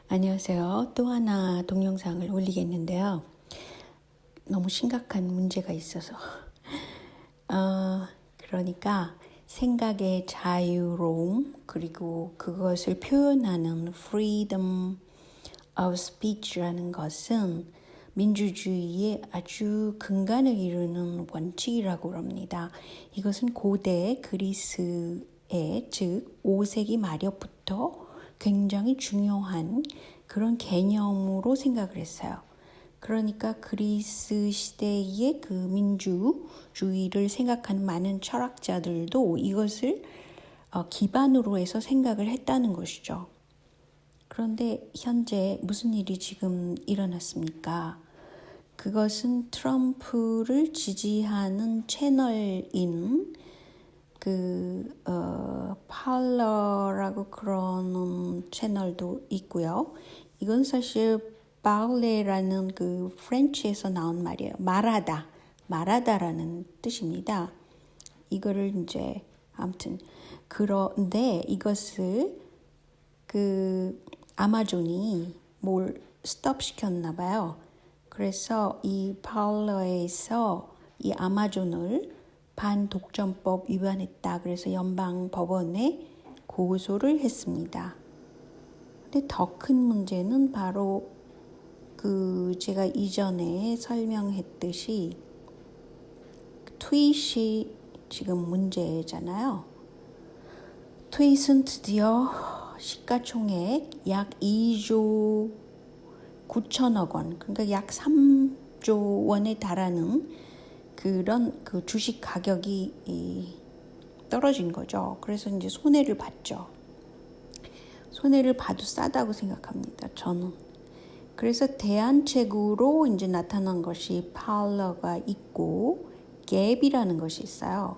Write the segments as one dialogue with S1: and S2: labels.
S1: 안녕하세요. 또 하나 동영상을 올리겠는데요. 너무 심각한 문제가 있어서. 그러니까 생각의 자유로움, 그리고 그것을 표현하는 freedom of speech라는 것은 민주주의의 아주 근간을 이루는 원칙이라고 합니다. 이것은 고대 그리스의 즉 5세기 말엽부터 굉장히 중요한 그런 개념으로 생각을 했어요. 그러니까 그리스 시대의 그 민주주의를 생각하는 많은 철학자들도 이것을 기반으로 해서 생각을 했다는 것이죠. 그런데 현재 무슨 일이 지금 일어났습니까? 그것은 트럼프를 지지하는 채널인 팔러라고 그러는 채널도 있고요. 이건 사실 parler라는 그 프렌치에서 나온 말이에요. 말하다라는 뜻입니다. 이거를 이제 아무튼 그런데 이것을 아마존이 뭘 스톱 시켰나 봐요. 그래서 이 parler에서 이 아마존을 반독점법 위반했다. 그래서 연방 법원에 고소를 했습니다. 근데 더 큰 문제는 바로 제가 이전에 설명했듯이 트윗이 지금 문제잖아요. 트윗은 드디어 시가총액 약 2조 9천억 원, 그러니까 약 3조 원에 달하는 그런 그 주식 가격이 떨어진 거죠. 그래서 이제 손해를 봤죠. 손해를 봐도 싸다고 생각합니다. 저는. 그래서 대안책으로 이제 나타난 것이 팔러가 있고 갭이라는 것이 있어요.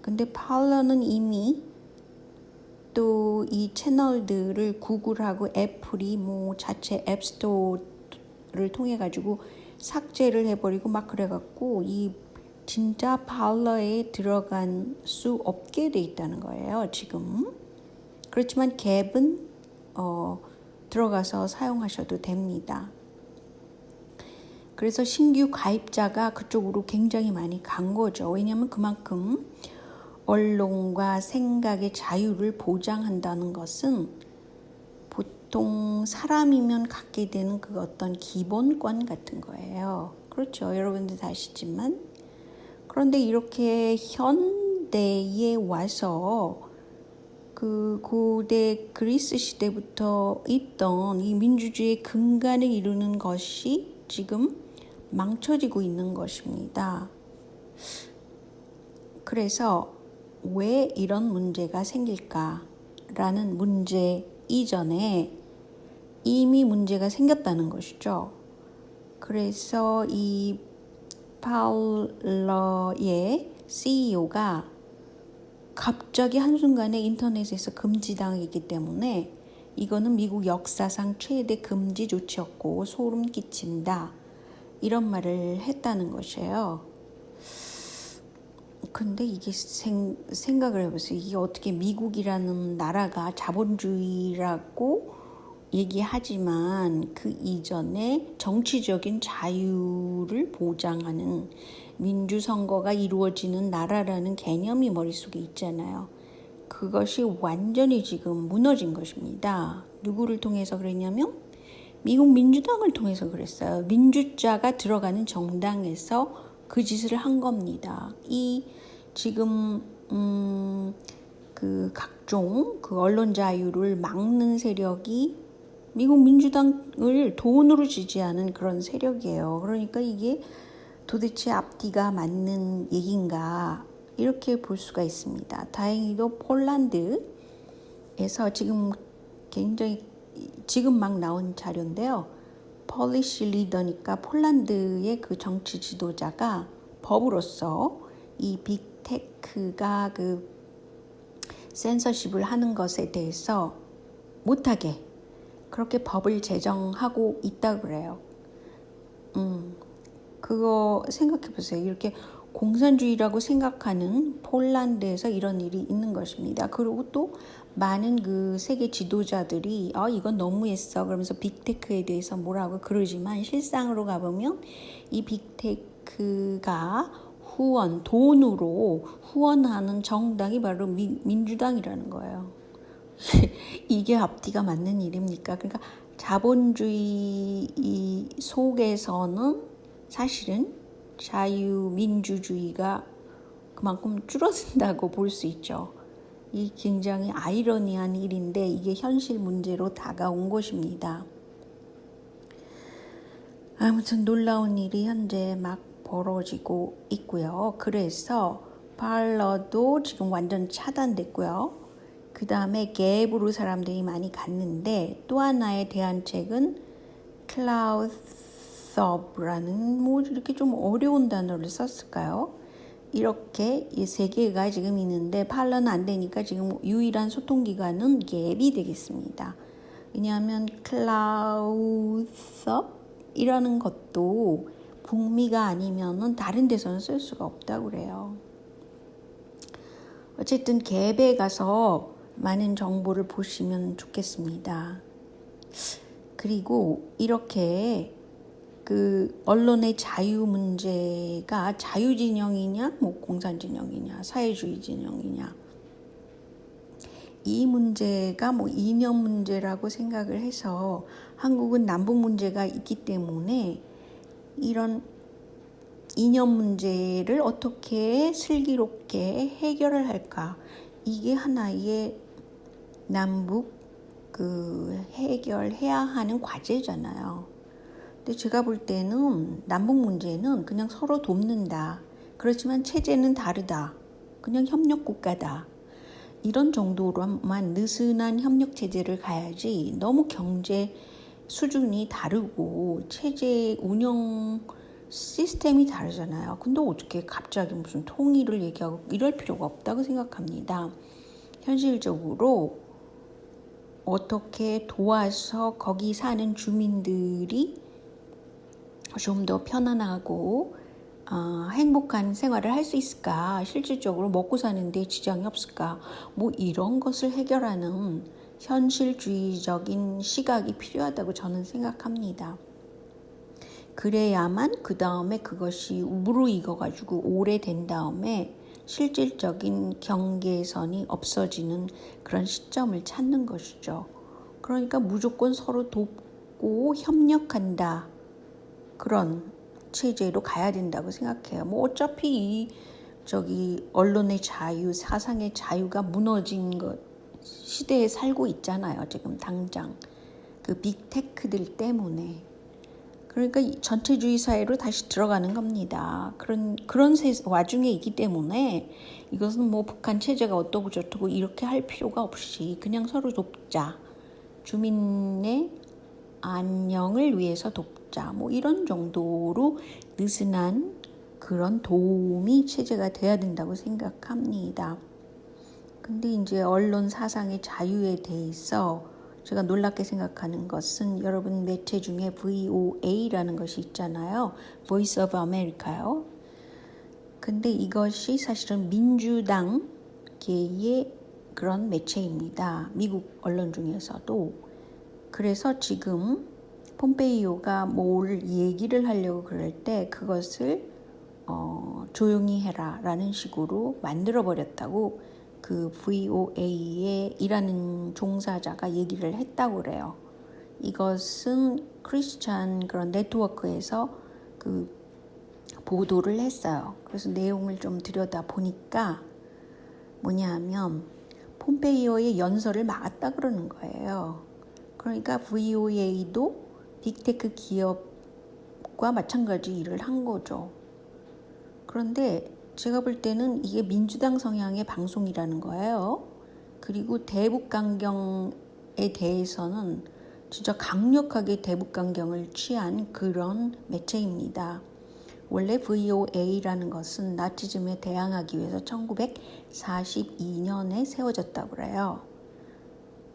S1: 근데 팔러는 이미 또 이 채널들을 구글하고 애플이 뭐 자체 앱스토어를 통해 가지고 삭제를 해버리고 막 그래갖고 이 진짜 팔러에 들어간 수 없게 돼 있다는 거예요, 지금. 그렇지만 갭은 들어가서 사용하셔도 됩니다. 그래서 신규 가입자가 그쪽으로 굉장히 많이 간 거죠. 왜냐하면 그만큼 언론과 생각의 자유를 보장한다는 것은 보통 사람이면 갖게 되는 그 어떤 기본권 같은 거예요. 그렇죠. 여러분들 다 아시지만. 그런데 이렇게 현대에 와서 그 고대 그리스 시대부터 있던 이 민주주의의 근간을 이루는 것이 지금 망쳐지고 있는 것입니다. 그래서 왜 이런 문제가 생길까라는 문제 이전에 이미 문제가 생겼다는 것이죠. 그래서 이 팔러의 CEO가 갑자기 한순간에 인터넷에서 금지당했기 때문에 이거는 미국 역사상 최대 금지 조치였고 소름 끼친다. 이런 말을 했다는 것이에요. 근데 이게 생각을 해보세요. 이게 어떻게 미국이라는 나라가 자본주의라고 얘기하지만 그 이전에 정치적인 자유를 보장하는 민주선거가 이루어지는 나라라는 개념이 머릿속에 있잖아요. 그것이 완전히 지금 무너진 것입니다. 누구를 통해서 그랬냐면 미국 민주당을 통해서 그랬어요. 민주자가 들어가는 정당에서 그 짓을 한 겁니다. 이 지금 그 각종 그 언론 자유를 막는 세력이 미국 민주당을 돈으로 지지하는 그런 세력이에요. 그러니까 이게 도대체 앞뒤가 맞는 얘기인가 이렇게 볼 수가 있습니다. 다행히도 폴란드에서 지금 굉장히 지금 막 나온 자료인데요. 폴리시 리더니까 폴란드의 그 정치 지도자가 법으로서 이 빅테크가 그 센서십을 하는 것에 대해서 못하게 그렇게 법을 제정하고 있다고 그래요. 그거 생각해 보세요. 이렇게 공산주의라고 생각하는 폴란드에서 이런 일이 있는 것입니다. 그리고 또 많은 그 세계 지도자들이 이건 너무했어 그러면서 빅테크에 대해서 뭐라고 그러지만 실상으로 가보면 이 빅테크가 돈으로 후원하는 정당이 바로 민주당이라는 거예요. 이게 앞뒤가 맞는 일입니까? 그러니까 자본주의 속에서는 사실은 자유민주주의가 그만큼 줄어든다고 볼 수 있죠. 이 굉장히 아이러니한 일인데 이게 현실 문제로 다가온 것입니다. 아무튼 놀라운 일이 현재 막 벌어지고 있고요. 그래서 parler도 지금 완전 차단됐고요. 그 다음에 갭으로 사람들이 많이 갔는데 또 하나의 대안책은 클라우드섭라는 뭐 이렇게 좀 어려운 단어를 썼을까요? 이렇게 이 세 개가 지금 있는데 parler는 안 되니까 지금 유일한 소통기관은 갭이 되겠습니다. 왜냐하면 클라우드섭이라는 것도 북미가 아니면은 다른 데서는 쓸 수가 없다고 그래요. 어쨌든 갭에 가서 많은 정보를 보시면 좋겠습니다. 그리고 이렇게 그 언론의 자유 문제가 자유 진영이냐, 뭐 공산 진영이냐, 사회주의 진영이냐, 이 문제가 뭐 이념 문제라고 생각을 해서 한국은 남북 문제가 있기 때문에 이런 이념 문제를 어떻게 슬기롭게 해결을 할까? 이게 하나의 남북 그 해결해야 하는 과제잖아요. 근데 제가 볼 때는 남북 문제는 그냥 서로 돕는다. 그렇지만 체제는 다르다. 그냥 협력 국가다. 이런 정도로만 느슨한 협력 체제를 가야지 너무 경제 수준이 다르고 체제 운영 시스템이 다르잖아요. 근데 어떻게 갑자기 무슨 통일을 얘기하고 이럴 필요가 없다고 생각합니다. 현실적으로 어떻게 도와서 거기 사는 주민들이 좀 더 편안하고 행복한 생활을 할 수 있을까? 실질적으로 먹고 사는데 지장이 없을까? 뭐 이런 것을 해결하는 현실주의적인 시각이 필요하다고 저는 생각합니다. 그래야만 그 다음에 그것이 무르익어가지고 오래된 다음에 실질적인 경계선이 없어지는 그런 시점을 찾는 것이죠. 그러니까 무조건 서로 돕고 협력한다. 그런 체제로 가야 된다고 생각해요. 뭐 어차피 언론의 자유, 사상의 자유가 무너진 것 시대에 살고 있잖아요. 지금 당장 그 빅테크들 때문에. 그러니까 전체주의 사회로 다시 들어가는 겁니다. 그런 와중에 있기 때문에 이것은 뭐 북한 체제가 어떠고 저떠고 이렇게 할 필요가 없이 그냥 서로 돕자. 주민의 안녕을 위해서 돕자. 뭐 이런 정도로 느슨한 그런 도움이 체제가 돼야 된다고 생각합니다. 근데 이제 언론 사상의 자유에 대해서 제가 놀랍게 생각하는 것은 여러분 매체 중에 VOA라는 것이 있잖아요. Voice of America요. 근데 이것이 사실은 민주당계의 그런 매체입니다. 미국 언론 중에서도. 그래서 지금 폼페이오가 뭘 얘기를 하려고 그럴 때 그것을 조용히 해라 라는 식으로 만들어버렸다고 그 VOA에 일하는 종사자가 얘기를 했다고 그래요. 이것은 크리스찬 그런 네트워크에서 그 보도를 했어요. 그래서 내용을 좀 들여다 보니까 뭐냐 하면 폼페이오의 연설을 막았다 그러는 거예요. 그러니까 VOA도 빅테크 기업과 마찬가지 일을 한 거죠. 그런데 제가 볼 때는 이게 민주당 성향의 방송이라는 거예요. 그리고 대북강경에 대해서는 진짜 강력하게 대북강경을 취한 그런 매체입니다. 원래 VOA라는 것은 나치즘에 대항하기 위해서 1942년에 세워졌다고 그래요.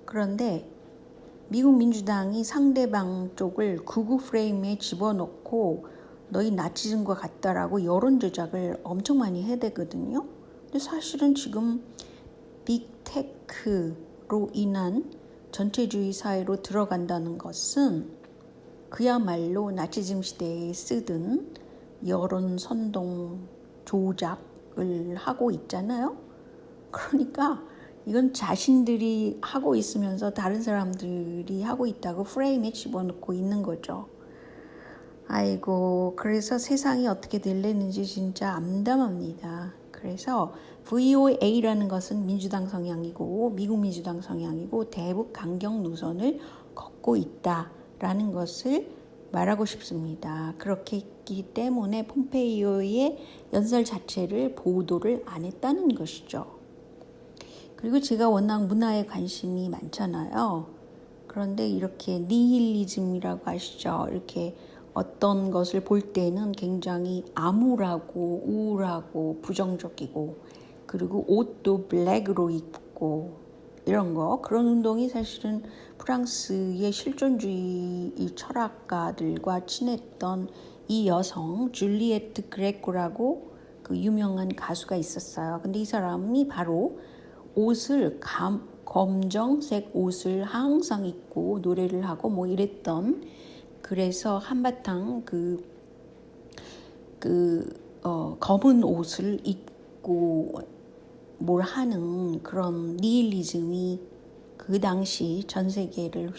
S1: 그런데 미국 민주당이 상대방 쪽을 극우 프레임에 집어넣고 너희 나치즘과 같다라고 여론 조작을 엄청 많이 해대거든요. 근데 사실은 지금 빅테크 인한 전체주의 사회로 들어간다는 것은 그야말로 나치즘 시대에 쓰던 여론 선동 조작을 하고 있잖아요. 그러니까 이건 자신들이 하고 있으면서 다른 사람들이 하고 있다고 프레임에 집어넣고 있는 거죠. 아이고, 그래서 세상이 어떻게 될래는지 진짜 암담합니다. 그래서 VOA라는 것은 민주당 성향이고 미국 민주당 성향이고 대북 강경 노선을 걷고 있다라는 것을 말하고 싶습니다. 그렇게 했기 때문에 폼페이오의 연설 자체를 보도를 안 했다는 것이죠. 그리고 제가 워낙 문화에 관심이 많잖아요. 그런데 이렇게 니힐리즘이라고 하시죠. 이렇게 어떤 것을 볼 때는 굉장히 암울하고 우울하고 부정적이고 그리고 옷도 블랙으로 입고 이런 거 그런 운동이 사실은 프랑스의 실존주의 철학가들과 친했던 이 여성 줄리에트 그레코라고 그 유명한 가수가 있었어요. 근데 이 사람이 바로 옷을 검정색 옷을 항상 입고 노래를 하고 뭐 이랬던 그래서 한바탕 검은 옷을 입고 뭘 하는 그런 니힐리즘이 그 당시 전 세계를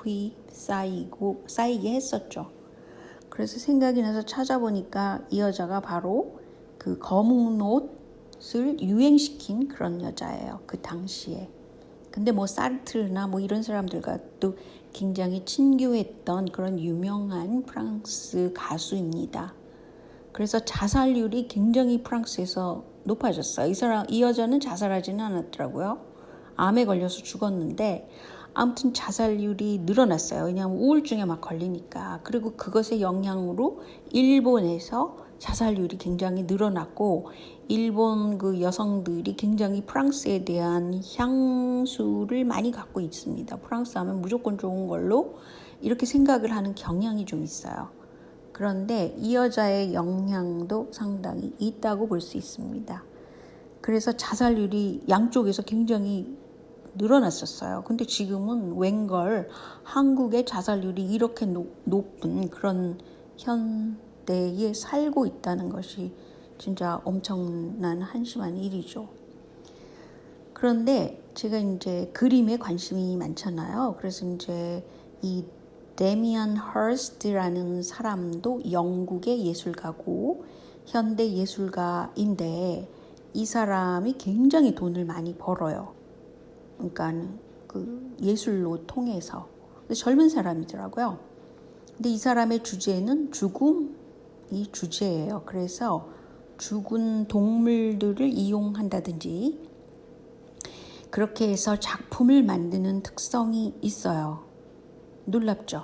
S1: 휩싸이게 했었죠. 그래서 생각이 나서 찾아보니까 이 여자가 바로 그 검은 옷을 유행시킨 그런 여자예요. 그 당시에. 근데 뭐 사르트르나 뭐 이런 사람들과 또 굉장히 친교했던 그런 유명한 프랑스 가수입니다. 그래서 자살률이 굉장히 프랑스에서 높아졌어요. 이 여자는 자살하지는 않았더라고요. 암에 걸려서 죽었는데 아무튼 자살률이 늘어났어요. 왜냐하면 우울증에 막 걸리니까. 그리고 그것의 영향으로 일본에서 자살률이 굉장히 늘어났고 일본 그 여성들이 굉장히 프랑스에 대한 향수를 많이 갖고 있습니다. 프랑스 하면 무조건 좋은 걸로 이렇게 생각을 하는 경향이 좀 있어요. 그런데 이 여자의 영향도 상당히 있다고 볼 수 있습니다. 그래서 자살률이 양쪽에서 굉장히 늘어났었어요. 근데 지금은 웬걸 한국의 자살률이 이렇게 높은 그런 현대에 살고 있다는 것이 진짜 엄청난 한심한 일이죠. 그런데 제가 이제 그림에 관심이 많잖아요. 그래서 이제 이 데미안 허스트라는 사람도 영국의 예술가고 현대 예술가인데 이 사람이 굉장히 돈을 많이 벌어요. 그러니까 그 예술로 통해서 젊은 사람이더라고요. 근데 이 사람의 주제는 죽음이 주제예요. 그래서 죽은 동물들을 이용한다든지 그렇게 해서 작품을 만드는 특성이 있어요. 놀랍죠?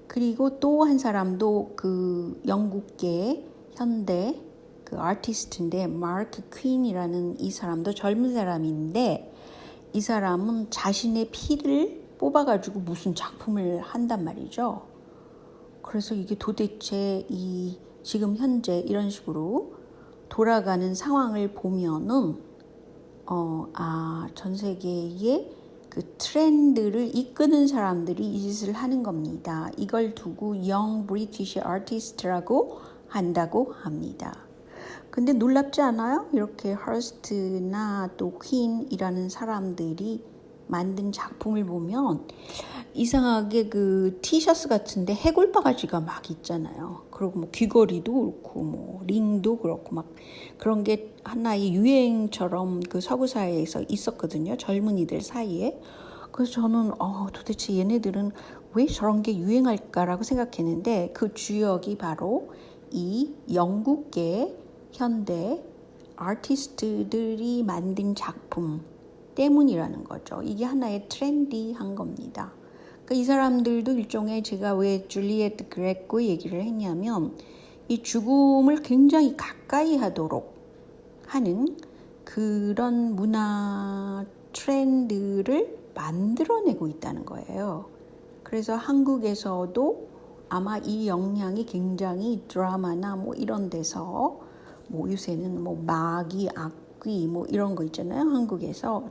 S1: 그리고 또 한 사람도 그 영국계 현대 그 아티스트인데 마크 퀸이라는 이 사람도 젊은 사람인데 이 사람은 자신의 피를 뽑아가지고 무슨 작품을 한단 말이죠. 그래서 이게 도대체 이 지금 현재 이런 식으로 돌아가는 상황을 보면은 전 세계의 그 트렌드를 이끄는 사람들이 이 짓을 하는 겁니다. 이걸 두고 Young British Artist라고 한다고 합니다. 근데 놀랍지 않아요? 이렇게 허스트나 또 퀸이라는 사람들이 만든 작품을 보면 이상하게 그 티셔츠 같은데 해골 바가지가 막 있잖아요. 그리고 뭐 귀걸이도 그렇고 뭐 링도 그렇고 막 그런 게 하나의 유행처럼 그 서구 사회에서 있었거든요. 젊은이들 사이에. 그래서 저는 도대체 얘네들은 왜 저런 게 유행할까라고 생각했는데 그 주역이 바로 이 영국계 현대 아티스트들이 만든 작품 때문이라는 거죠. 이게 하나의 트렌디한 겁니다. 그러니까 이 사람들도 일종의 제가 왜 줄리에트 그레코 얘기를 했냐면 이 죽음을 굉장히 가까이 하도록 하는 그런 문화 트렌드를 만들어내고 있다는 거예요. 그래서 한국에서도 아마 이 영향이 굉장히 드라마나 뭐 이런 데서 뭐 요새는 뭐 마귀, 닭귀 뭐 이런 거 있잖아요. 한국에서